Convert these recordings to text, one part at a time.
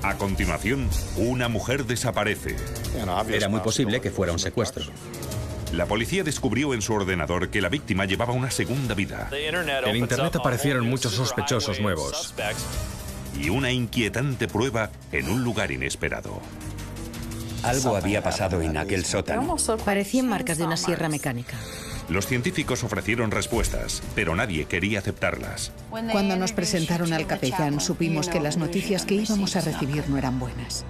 A continuación, una mujer desaparece. Era muy posible que fuera un secuestro. La policía descubrió en su ordenador que la víctima llevaba una segunda vida. En Internet aparecieron muchos sospechosos nuevos. Y una inquietante prueba en un lugar inesperado. Algo había pasado en aquel sótano. Parecían marcas de una sierra mecánica. Los científicos ofrecieron respuestas, pero nadie quería aceptarlas. Cuando nos presentaron al capellán, supimos que las noticias que íbamos a recibir no eran buenas.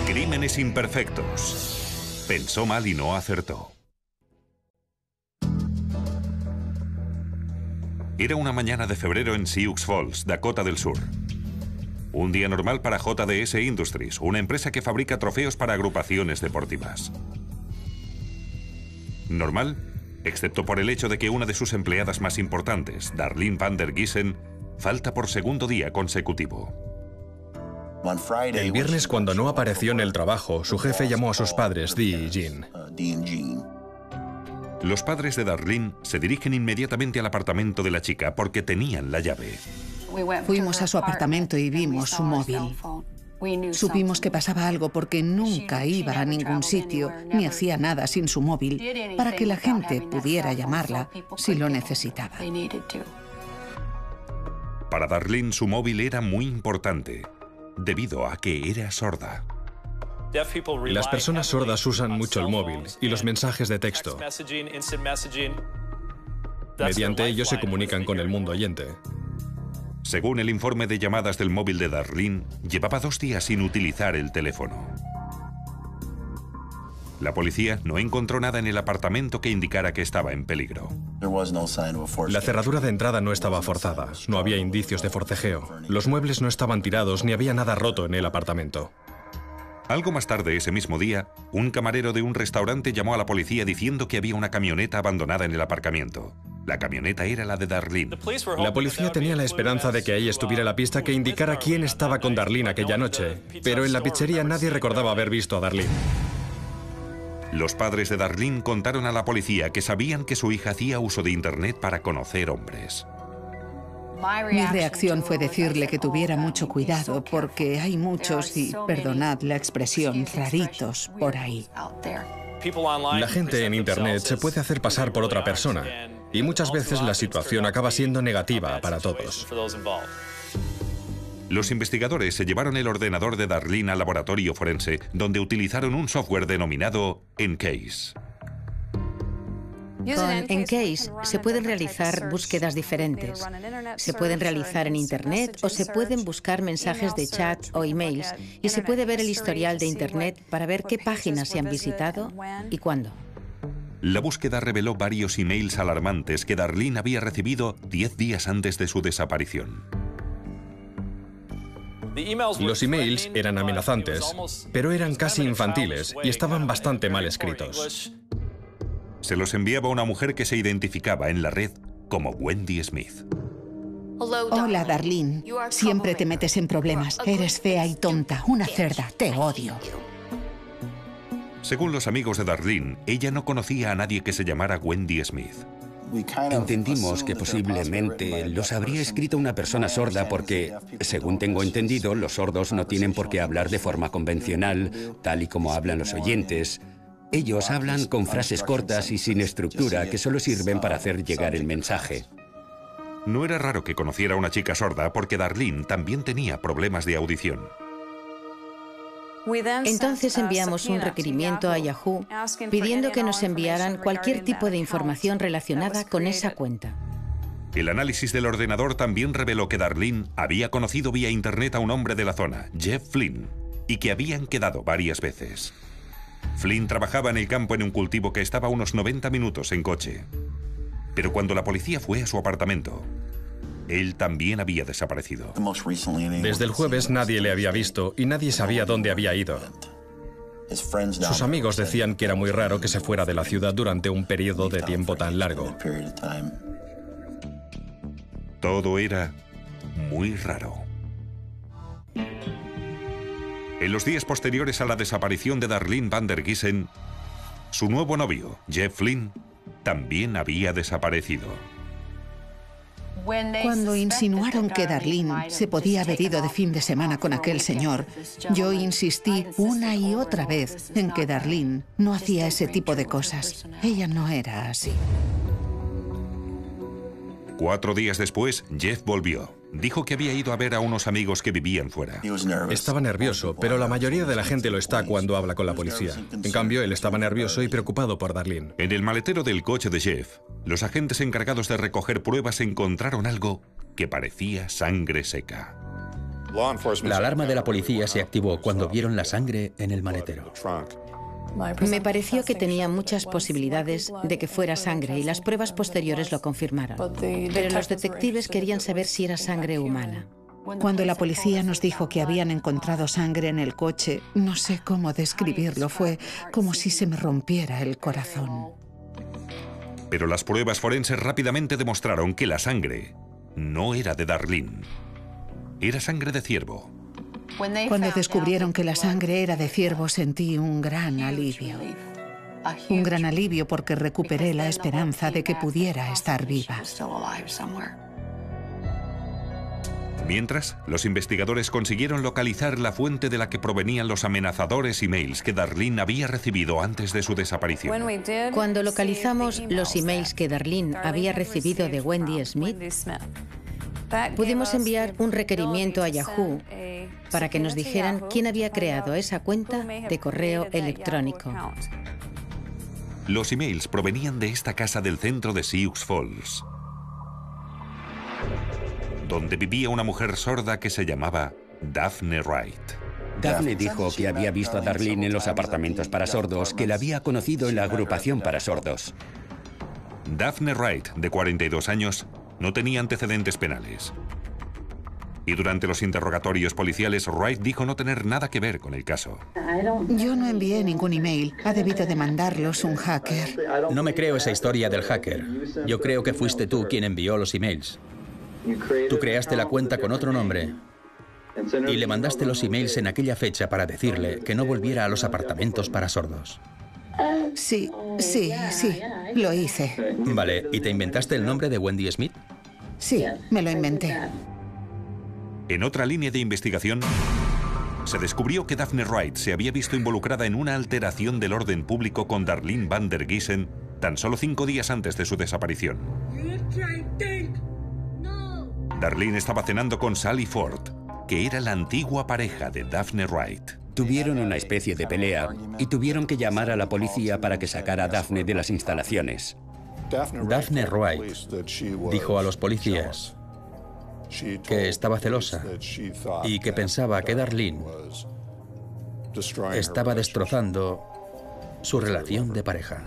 Crímenes imperfectos. Pensó mal y no acertó. Era una mañana de febrero en Sioux Falls, Dakota del Sur. Un día normal para JDS Industries, una empresa que fabrica trofeos para agrupaciones deportivas. Normal, excepto por el hecho de que una de sus empleadas más importantes, Darlene Van der Giesen, falta por segundo día consecutivo. El viernes, cuando no apareció en el trabajo, su jefe llamó a sus padres, Dee y Jean. Los padres de Darlene se dirigen inmediatamente al apartamento de la chica porque tenían la llave. Fuimos a su apartamento y vimos su móvil. Supimos que pasaba algo porque nunca iba a ningún sitio ni hacía nada sin su móvil para que la gente pudiera llamarla si lo necesitaba. Para Darlene su móvil era muy importante, debido a que era sorda. Las personas sordas usan mucho el móvil y los mensajes de texto. Mediante ellos se comunican con el mundo oyente. Según el informe de llamadas del móvil de Darlene, llevaba 2 días sin utilizar el teléfono. La policía no encontró nada en el apartamento que indicara que estaba en peligro. La cerradura de entrada no estaba forzada, no había indicios de forcejeo. Los muebles no estaban tirados ni había nada roto en el apartamento. Algo más tarde ese mismo día, un camarero de un restaurante llamó a la policía diciendo que había una camioneta abandonada en el aparcamiento. La camioneta era la de Darlene. La policía tenía la esperanza de que ahí estuviera la pista que indicara quién estaba con Darlene aquella noche, pero en la pizzería nadie recordaba haber visto a Darlene. Los padres de Darlene contaron a la policía que sabían que su hija hacía uso de Internet para conocer hombres. Mi reacción fue decirle que tuviera mucho cuidado porque hay muchos, y perdonad la expresión, raritos por ahí. La gente en Internet se puede hacer pasar por otra persona y muchas veces la situación acaba siendo negativa para todos. Los investigadores se llevaron el ordenador de Darlene al laboratorio forense, donde utilizaron un software denominado Encase. Con Encase se pueden realizar búsquedas diferentes. Se pueden realizar en Internet o se pueden buscar mensajes de chat o emails y se puede ver el historial de Internet para ver qué páginas se han visitado y cuándo. La búsqueda reveló varios emails alarmantes que Darlene había recibido 10 días antes de su desaparición. Los emails eran amenazantes, pero eran casi infantiles y estaban bastante mal escritos. Se los enviaba a una mujer que se identificaba en la red como Wendy Smith. Hola, Darlene. Siempre te metes en problemas. Eres fea y tonta, una cerda. Te odio. Según los amigos de Darlene, ella no conocía a nadie que se llamara Wendy Smith. Entendimos que posiblemente los habría escrito una persona sorda porque, según tengo entendido, los sordos no tienen por qué hablar de forma convencional, tal y como hablan los oyentes. Ellos hablan con frases cortas y sin estructura que solo sirven para hacer llegar el mensaje. No era raro que conociera a una chica sorda porque Darlene también tenía problemas de audición. Entonces enviamos un requerimiento a Yahoo pidiendo que nos enviaran cualquier tipo de información relacionada con esa cuenta. El análisis del ordenador también reveló que Darlene había conocido vía internet a un hombre de la zona, Jeff Flynn, y que habían quedado varias veces. Flynn trabajaba en el campo en un cultivo que estaba a unos 90 minutos en coche. Pero cuando la policía fue a su apartamento, él también había desaparecido. Desde el jueves nadie le había visto y nadie sabía dónde había ido. Sus amigos decían que era muy raro que se fuera de la ciudad durante un periodo de tiempo tan largo. Todo era muy raro. En los días posteriores a la desaparición de Darlene van der Giesen, su nuevo novio, Jeff Flynn, también había desaparecido. Cuando insinuaron que Darlene se podía haber ido de fin de semana con aquel señor, yo insistí una y otra vez en que Darlene no hacía ese tipo de cosas. Ella no era así. 4 días después, Jeff volvió. Dijo que había ido a ver a unos amigos que vivían fuera. Estaba nervioso, pero la mayoría de la gente lo está cuando habla con la policía. En cambio, él estaba nervioso y preocupado por Darlene. En el maletero del coche de Jeff, los agentes encargados de recoger pruebas encontraron algo que parecía sangre seca. La alarma de la policía se activó cuando vieron la sangre en el maletero. Me pareció que tenía muchas posibilidades de que fuera sangre y las pruebas posteriores lo confirmaron. Pero los detectives querían saber si era sangre humana. Cuando la policía nos dijo que habían encontrado sangre en el coche, no sé cómo describirlo, fue como si se me rompiera el corazón. Pero las pruebas forenses rápidamente demostraron que la sangre no era de Darlene. Era sangre de ciervo. Cuando descubrieron que la sangre era de ciervo, sentí un gran alivio. Un gran alivio porque recuperé la esperanza de que pudiera estar viva. Mientras, los investigadores consiguieron localizar la fuente de la que provenían los amenazadores emails que Darlene había recibido antes de su desaparición. Cuando localizamos los emails que Darlene había recibido de Wendy Smith, pudimos enviar un requerimiento a Yahoo para que nos dijeran quién había creado esa cuenta de correo electrónico. Los emails provenían de esta casa del centro de Sioux Falls, donde vivía una mujer sorda que se llamaba Daphne Wright. Daphne dijo que había visto a Darlene en los apartamentos para sordos, que la había conocido en la agrupación para sordos. Daphne Wright, de 42 años, no tenía antecedentes penales. Y durante los interrogatorios policiales, Wright dijo no tener nada que ver con el caso. Yo no envié ningún email. Ha debido de mandarlos un hacker. No me creo esa historia del hacker. Yo creo que fuiste tú quien envió los emails. Tú creaste la cuenta con otro nombre y le mandaste los emails en aquella fecha para decirle que no volviera a los apartamentos para sordos. Sí, lo hice. Vale, ¿y te inventaste el nombre de Wendy Smith? Sí, me lo inventé. En otra línea de investigación, se descubrió que Daphne Wright se había visto involucrada en una alteración del orden público con Darlene van der Giesen tan solo 5 días antes de su desaparición. Darlene estaba cenando con Sally Ford, que era la antigua pareja de Daphne Wright. Tuvieron una especie de pelea y tuvieron que llamar a la policía para que sacara a Daphne de las instalaciones. Daphne Wright dijo a los policías que estaba celosa y que pensaba que Darlene estaba destrozando su relación de pareja.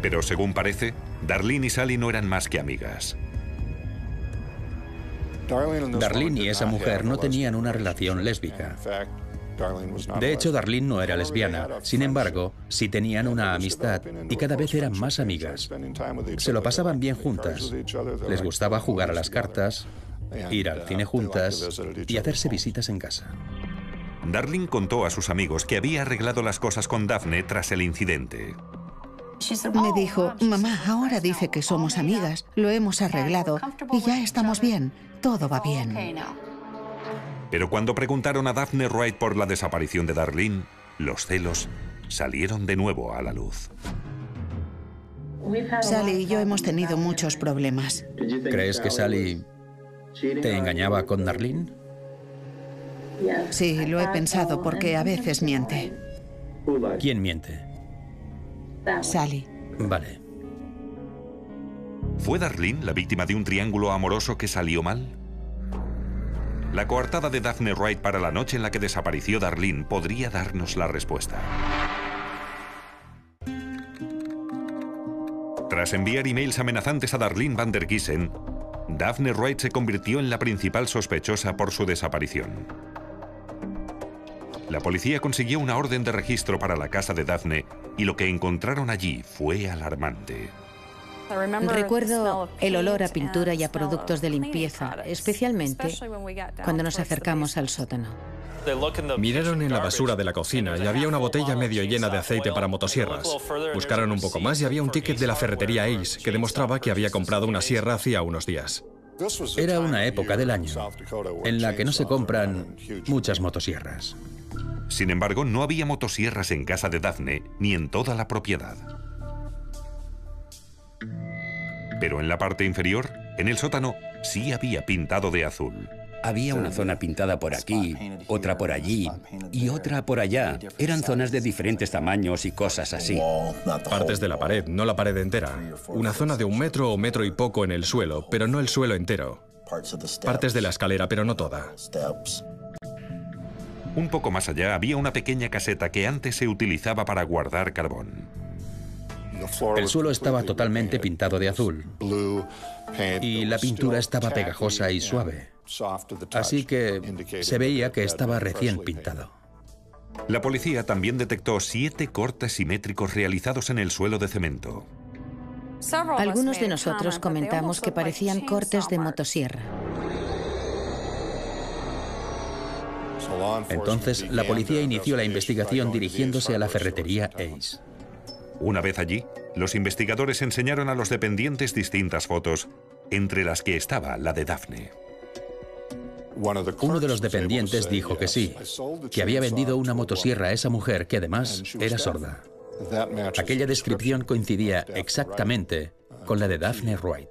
Pero según parece, Darlene y Sally no eran más que amigas. Darlene y esa mujer no tenían una relación lésbica. De hecho, Darlene no era lesbiana. Sin embargo, sí tenían una amistad y cada vez eran más amigas. Se lo pasaban bien juntas. Les gustaba jugar a las cartas, ir al cine juntas y hacerse visitas en casa. Darlene contó a sus amigos que había arreglado las cosas con Daphne tras el incidente. Me dijo, mamá, ahora dice que somos amigas, lo hemos arreglado y ya estamos bien, todo va bien. Pero cuando preguntaron a Daphne Wright por la desaparición de Darlene, los celos salieron de nuevo a la luz. Sally y yo hemos tenido muchos problemas. ¿Crees que Sally te engañaba con Darlene? Sí, lo he pensado porque a veces miente. ¿Quién miente? Sally. Vale. ¿Fue Darlene la víctima de un triángulo amoroso que salió mal? La coartada de Daphne Wright para la noche en la que desapareció Darlene podría darnos la respuesta. Tras enviar emails amenazantes a Darlene van der Giesen, Daphne Wright se convirtió en la principal sospechosa por su desaparición. La policía consiguió una orden de registro para la casa de Daphne y lo que encontraron allí fue alarmante. Recuerdo el olor a pintura y a productos de limpieza, especialmente cuando nos acercamos al sótano. Miraron en la basura de la cocina y había una botella medio llena de aceite para motosierras. Buscaron un poco más y había un ticket de la ferretería Ace que demostraba que había comprado una sierra hacía unos días. Era una época del año en la que no se compran muchas motosierras. Sin embargo, no había motosierras en casa de Daphne ni en toda la propiedad. Pero en la parte inferior, en el sótano, sí había pintado de azul. Había una zona pintada por aquí, otra por allí y otra por allá. Eran zonas de diferentes tamaños y cosas así. Partes de la pared, no la pared entera. Una zona de 1 metro o metro y poco en el suelo, pero no el suelo entero. Partes de la escalera, pero no toda. Un poco más allá había una pequeña caseta que antes se utilizaba para guardar carbón. El suelo estaba totalmente pintado de azul y la pintura estaba pegajosa y suave. Así que se veía que estaba recién pintado. La policía también detectó 7 cortes simétricos realizados en el suelo de cemento. Algunos de nosotros comentamos que parecían cortes de motosierra. Entonces, la policía inició la investigación dirigiéndose a la ferretería Ace. Una vez allí, los investigadores enseñaron a los dependientes distintas fotos, entre las que estaba la de Daphne. Uno de los dependientes dijo que sí, que había vendido una motosierra a esa mujer que además era sorda. Aquella descripción coincidía exactamente con la de Daphne Wright.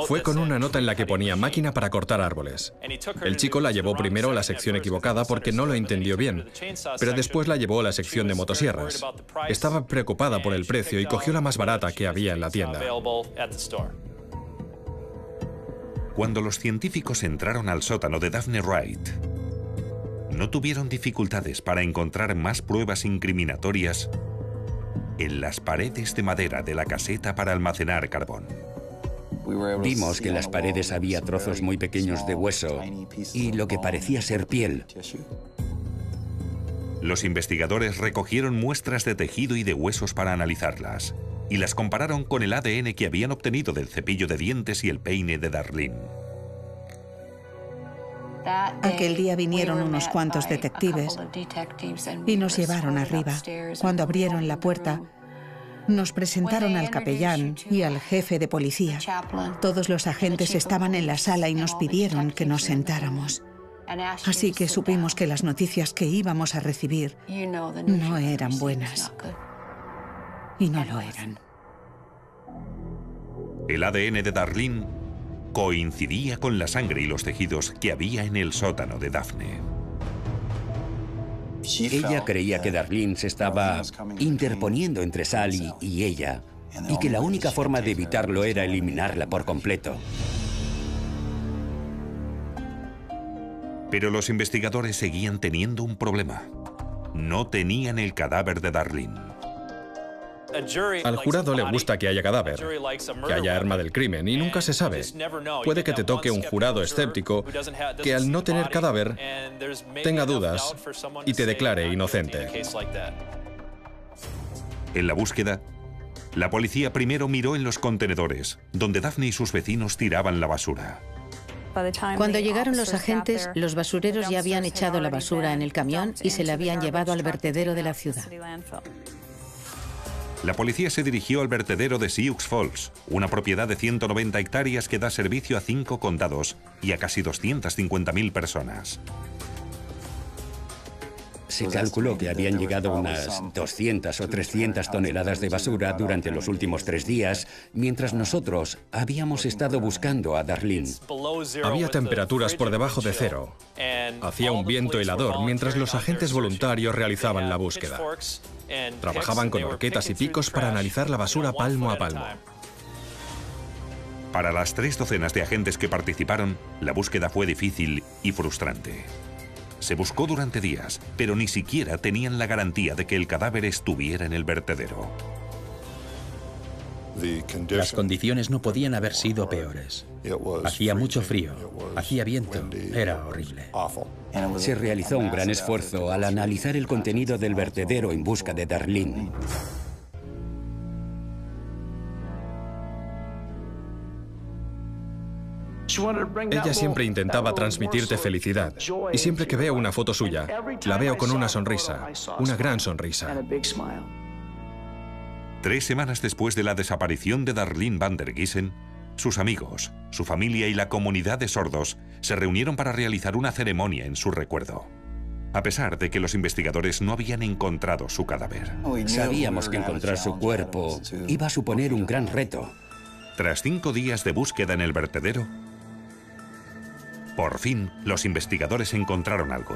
Fue con una nota en la que ponía máquina para cortar árboles. El chico la llevó primero a la sección equivocada porque no lo entendió bien, pero después la llevó a la sección de motosierras. Estaba preocupada por el precio y cogió la más barata que había en la tienda. Cuando los científicos entraron al sótano de Daphne Wright, no tuvieron dificultades para encontrar más pruebas incriminatorias en las paredes de madera de la caseta para almacenar carbón. Vimos que en las paredes había trozos muy pequeños de hueso y lo que parecía ser piel. Los investigadores recogieron muestras de tejido y de huesos para analizarlas y las compararon con el ADN que habían obtenido del cepillo de dientes y el peine de Darlene. Aquel día vinieron unos cuantos detectives y nos llevaron arriba. Cuando abrieron la puerta, nos presentaron al capellán y al jefe de policía. Todos los agentes estaban en la sala y nos pidieron que nos sentáramos. Así que supimos que las noticias que íbamos a recibir no eran buenas. Y no lo eran. El ADN de Darlene coincidía con la sangre y los tejidos que había en el sótano de Daphne. Ella creía que Darlene se estaba interponiendo entre Sally y ella, y que la única forma de evitarlo era eliminarla por completo. Pero los investigadores seguían teniendo un problema. No tenían el cadáver de Darlene. Al jurado le gusta que haya cadáver, que haya arma del crimen, y nunca se sabe. Puede que te toque un jurado escéptico que al no tener cadáver tenga dudas y te declare inocente. En la búsqueda, la policía primero miró en los contenedores, donde Daphne y sus vecinos tiraban la basura. Cuando llegaron los agentes, los basureros ya habían echado la basura en el camión y se la habían llevado al vertedero de la ciudad. La policía se dirigió al vertedero de Sioux Falls, una propiedad de 190 hectáreas que da servicio a 5 condados y a casi 250.000 personas. Se calculó que habían llegado unas 200 o 300 toneladas de basura durante los últimos 3 días, mientras nosotros habíamos estado buscando a Darlene. Había temperaturas por debajo de 0. Hacía un viento helador mientras los agentes voluntarios realizaban la búsqueda. Trabajaban con horquetas y picos para analizar la basura palmo a palmo. Para las 3 docenas de agentes que participaron, la búsqueda fue difícil y frustrante. Se buscó durante días, pero ni siquiera tenían la garantía de que el cadáver estuviera en el vertedero. Las condiciones no podían haber sido peores. Hacía mucho frío, hacía viento, era horrible. Se realizó un gran esfuerzo al analizar el contenido del vertedero en busca de Darlene. Ella siempre intentaba transmitirte felicidad. Y siempre que veo una foto suya, la veo con una sonrisa, una gran sonrisa. 3 semanas después de la desaparición de Darlene van der Giesen, sus amigos, su familia y la comunidad de sordos se reunieron para realizar una ceremonia en su recuerdo. A pesar de que los investigadores no habían encontrado su cadáver. Sabíamos que encontrar su cuerpo iba a suponer un gran reto. Tras 5 días de búsqueda en el vertedero, por fin los investigadores encontraron algo.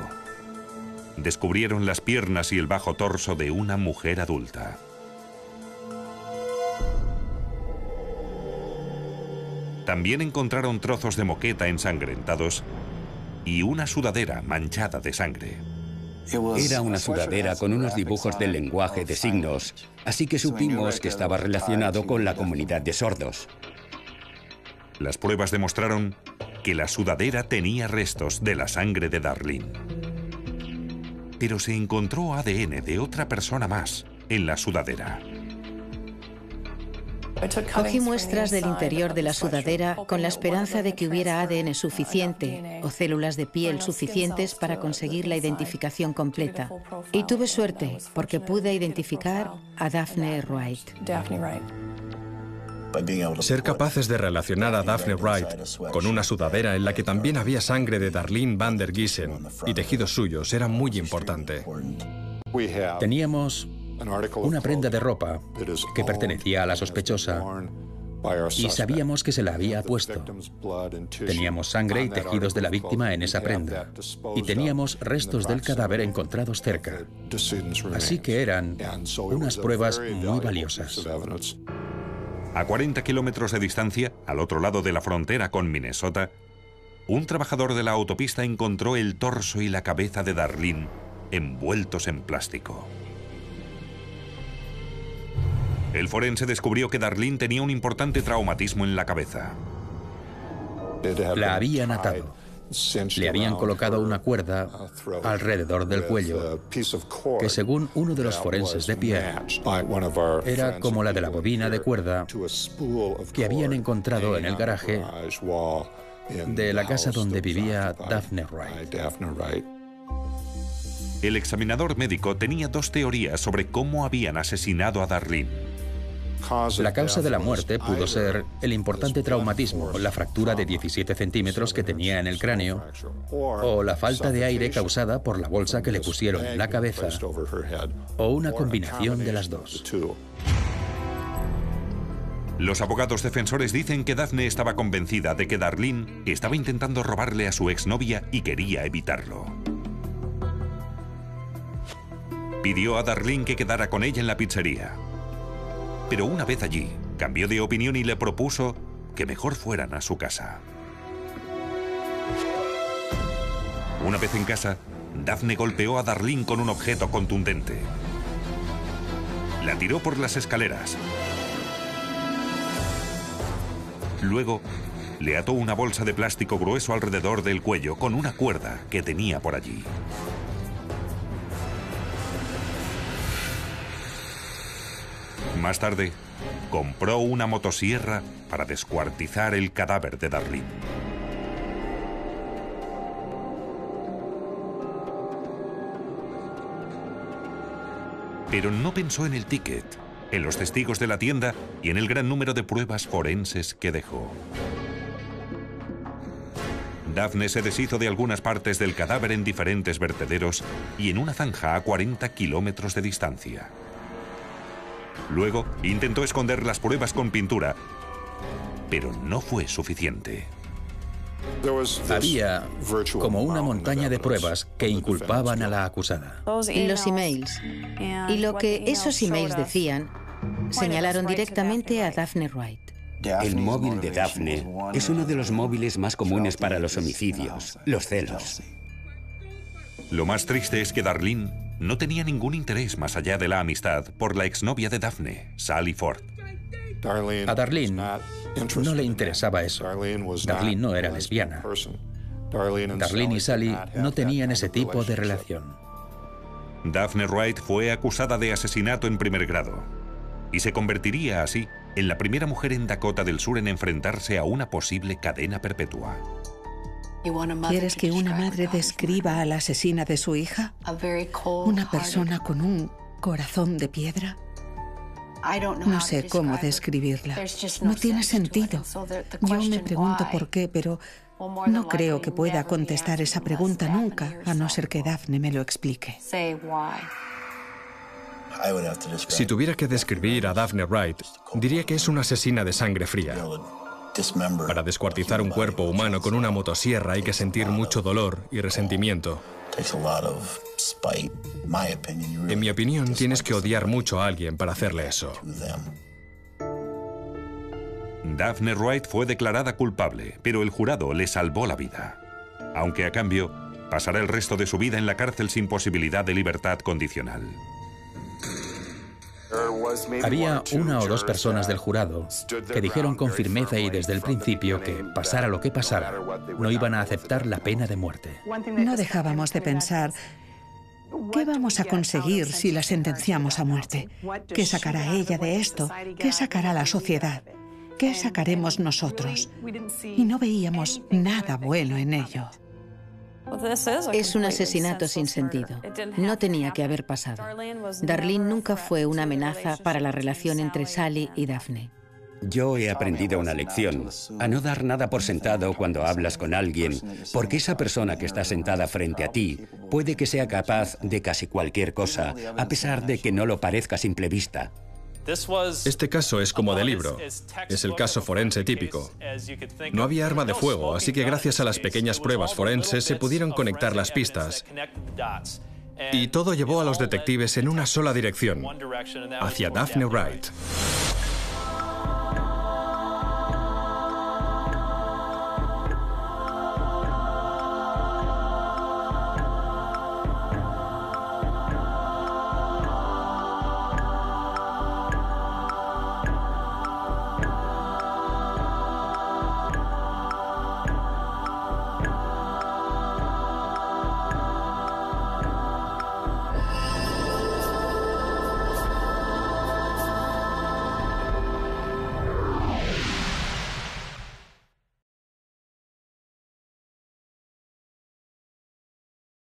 Descubrieron las piernas y el bajo torso de una mujer adulta. También encontraron trozos de moqueta ensangrentados y una sudadera manchada de sangre. Era una sudadera con unos dibujos del lenguaje de signos, así que supimos que estaba relacionado con la comunidad de sordos. Las pruebas demostraron que la sudadera tenía restos de la sangre de Darlene. Pero se encontró ADN de otra persona más en la sudadera. Cogí muestras del interior de la sudadera con la esperanza de que hubiera ADN suficiente o células de piel suficientes para conseguir la identificación completa. Y tuve suerte porque pude identificar a Daphne Wright. Ser capaces de relacionar a Daphne Wright con una sudadera en la que también había sangre de Darlene van der Giesen y tejidos suyos era muy importante. Teníamos una prenda de ropa que pertenecía a la sospechosa y sabíamos que se la había puesto. Teníamos sangre y tejidos de la víctima en esa prenda y teníamos restos del cadáver encontrados cerca. Así que eran unas pruebas muy valiosas. A 40 kilómetros de distancia, al otro lado de la frontera con Minnesota, un trabajador de la autopista encontró el torso y la cabeza de Darlene envueltos en plástico. El forense descubrió que Darlene tenía un importante traumatismo en la cabeza. La habían atado. Le habían colocado una cuerda alrededor del cuello, que según uno de los forenses de pie, era como la de la bobina de cuerda que habían encontrado en el garaje de la casa donde vivía Daphne Wright. El examinador médico tenía 2 teorías sobre cómo habían asesinado a Darlene. La causa de la muerte pudo ser el importante traumatismo, la fractura de 17 centímetros que tenía en el cráneo, o la falta de aire causada por la bolsa que le pusieron en la cabeza, o una combinación de las dos. Los abogados defensores dicen que Daphne estaba convencida de que Darlene estaba intentando robarle a su exnovia y quería evitarlo. Pidió a Darlene que quedara con ella en la pizzería. Pero una vez allí, cambió de opinión y le propuso que mejor fueran a su casa. Una vez en casa, Daphne golpeó a Darlene con un objeto contundente. La tiró por las escaleras. Luego, le ató una bolsa de plástico grueso alrededor del cuello con una cuerda que tenía por allí. Más tarde, compró una motosierra para descuartizar el cadáver de Darlene. Pero no pensó en el ticket, en los testigos de la tienda y en el gran número de pruebas forenses que dejó. Daphne se deshizo de algunas partes del cadáver en diferentes vertederos y en una zanja a 40 kilómetros de distancia. Luego intentó esconder las pruebas con pintura, pero no fue suficiente. Había como una montaña de pruebas que inculpaban a la acusada. Los emails. Y lo que esos emails decían, señalaron directamente a Daphne Wright. El móvil de Daphne es uno de los móviles más comunes para los homicidios, los celos. Lo más triste es que Darlene no tenía ningún interés más allá de la amistad por la exnovia de Daphne, Sally Ford. A Darlene no le interesaba eso. Darlene no era lesbiana. Darlene y Sally no tenían ese tipo de relación. Daphne Wright fue acusada de asesinato en primer grado y se convertiría así en la primera mujer en Dakota del Sur en enfrentarse a una posible cadena perpetua. ¿Quieres que una madre describa a la asesina de su hija? ¿Una persona con un corazón de piedra? No sé cómo describirla. No tiene sentido. Yo me pregunto por qué, pero no creo que pueda contestar esa pregunta nunca, a no ser que Daphne me lo explique. Si tuviera que describir a Daphne Wright, diría que es una asesina de sangre fría. Para descuartizar un cuerpo humano con una motosierra hay que sentir mucho dolor y resentimiento. En mi opinión, tienes que odiar mucho a alguien para hacerle eso. Daphne Wright fue declarada culpable, pero el jurado le salvó la vida. Aunque a cambio, pasará el resto de su vida en la cárcel sin posibilidad de libertad condicional. Había una o dos personas del jurado que dijeron con firmeza y desde el principio que, pasara lo que pasara, no iban a aceptar la pena de muerte. No dejábamos de pensar, ¿qué vamos a conseguir si la sentenciamos a muerte? ¿Qué sacará ella de esto? ¿Qué sacará la sociedad? ¿Qué sacaremos nosotros? Y no veíamos nada bueno en ello. Es un asesinato sin sentido. No tenía que haber pasado. Darlene nunca fue una amenaza para la relación entre Sally y Daphne. Yo he aprendido una lección, a no dar nada por sentado cuando hablas con alguien, porque esa persona que está sentada frente a ti puede que sea capaz de casi cualquier cosa, a pesar de que no lo parezca a simple vista. Este caso es como de libro. Es el caso forense típico. No había arma de fuego, así que gracias a las pequeñas pruebas forenses se pudieron conectar las pistas. Y todo llevó a los detectives en una sola dirección, hacia Daphne Wright.